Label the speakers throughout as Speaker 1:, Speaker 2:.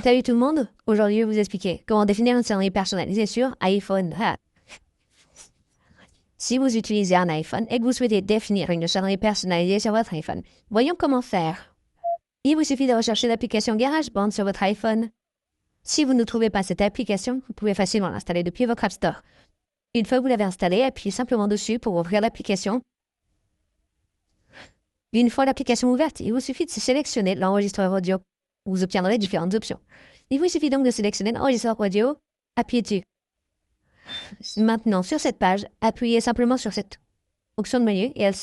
Speaker 1: Salut tout le monde, aujourd'hui je vais vous expliquer comment définir une sonnerie personnalisée sur iPhone. Si vous utilisez un iPhone et que vous souhaitez définir une sonnerie personnalisée sur votre iPhone, voyons comment faire. Il vous suffit de rechercher l'application GarageBand sur votre iPhone. Si vous ne trouvez pas cette application, vous pouvez facilement l'installer depuis votre App Store. Une fois que vous l'avez installée, appuyez simplement dessus pour ouvrir l'application. Une fois l'application ouverte, il vous suffit de sélectionner l'enregistreur audio. Vous obtiendrez différentes options. Il vous suffit donc de sélectionner l'enregistreur audio, appuyez dessus. Maintenant, sur cette page, appuyez simplement sur cette option de menu et elle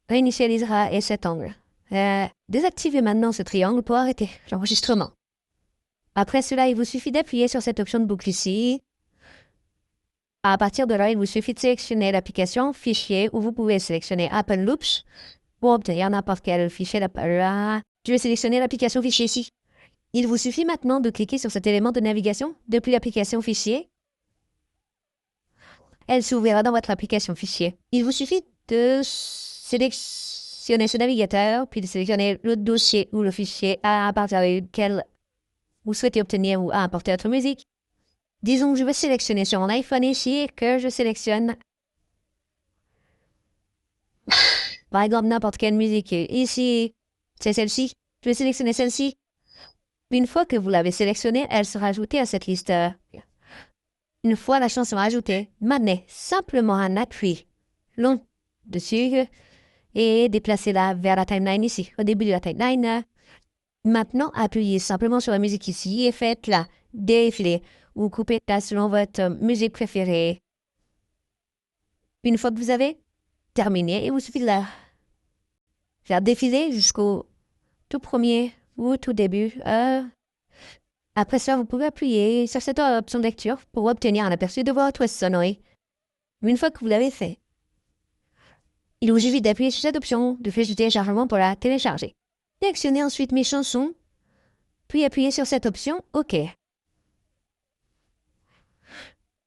Speaker 1: réinitialisera et cet angle. Désactivez maintenant ce triangle pour arrêter l'enregistrement. Après cela, il vous suffit d'appuyer sur cette option de boucle ici. À partir de là, il vous suffit de sélectionner l'application Fichier où vous pouvez sélectionner Apple Loops pour obtenir n'importe quel fichier. Je vais sélectionner l'application Fichier ici. Il vous suffit maintenant de cliquer sur cet élément de navigation depuis l'application Fichier. Elle s'ouvrira dans votre application Fichier. Il vous suffit de sélectionner ce navigateur, puis de sélectionner le dossier ou le fichier à partir duquel vous souhaitez obtenir ou importer votre musique. Disons que je vais sélectionner sur mon iPhone ici et que je sélectionne par exemple n'importe quelle musique. Ici, c'est celle-ci. Je vais sélectionner celle-ci. Une fois que vous l'avez sélectionnée, elle sera ajoutée à cette liste. Une fois la chanson ajoutée, maintenez simplement un appui long dessus et déplacez-la vers la timeline ici, au début de la timeline. Maintenant, appuyez simplement sur la musique ici et faites-la défiler ou coupez-la selon votre musique préférée. Une fois que vous avez terminé, il vous suffit de la faire défiler jusqu'au tout premier ou tout début. Après cela, vous pouvez appuyer sur cette option de lecture pour obtenir un aperçu de votre sonnerie. Une fois que vous l'avez fait, il vous suffit d'appuyer sur cette option de fiche de téléchargement pour la télécharger. Sélectionnez ensuite mes chansons, puis appuyez sur cette option OK.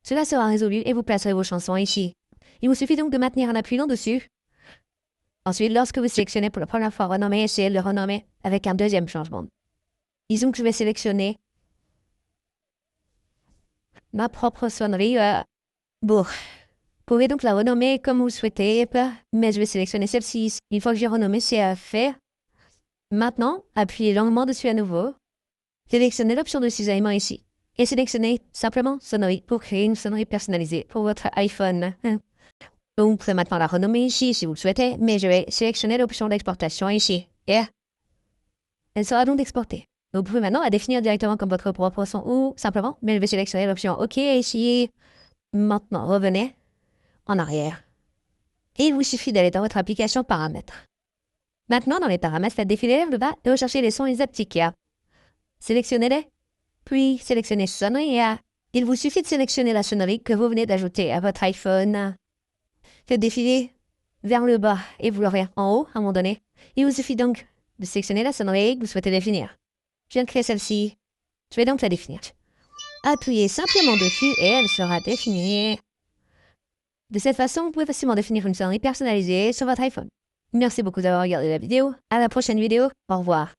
Speaker 1: Cela sera résolu et vous placerez vos chansons ici. Il vous suffit donc de maintenir un appui long dessus. Ensuite, lorsque vous sélectionnez pour la première fois renommer, essayez de le renommer avec un deuxième changement. Disons que je vais sélectionner ma propre sonnerie. Vous pouvez donc la renommer comme vous souhaitez, mais je vais sélectionner celle-ci. Une fois que j'ai renommé, c'est fait. Maintenant, appuyez longuement dessus à nouveau. Sélectionnez l'option de cisaillement ici. Et sélectionnez simplement sonnerie pour créer une sonnerie personnalisée pour votre iPhone. Vous pouvez maintenant la renommer ici si vous le souhaitez, mais je vais sélectionner l'option d'exportation ici. Et elle sera donc exportée. Vous pouvez maintenant la définir directement comme votre propre son ou simplement, mais je vais sélectionner l'option OK ici. Maintenant, revenez en arrière. Et il vous suffit d'aller dans votre application paramètres. Maintenant, dans les paramètres, faites défiler vers le bas et recherchez les sons haptiques. Sélectionnez-les, puis sélectionnez sonnerie et il vous suffit de sélectionner la sonnerie que vous venez d'ajouter à votre iPhone. Faites défiler vers le bas et vous l'aurez en haut à un moment donné. Il vous suffit donc de sélectionner la sonnerie que vous souhaitez définir. Je viens de créer celle-ci. Je vais donc la définir. Appuyez simplement dessus et elle sera définie. De cette façon, vous pouvez facilement définir une sonnerie personnalisée sur votre iPhone. Merci beaucoup d'avoir regardé la vidéo. À la prochaine vidéo. Au revoir.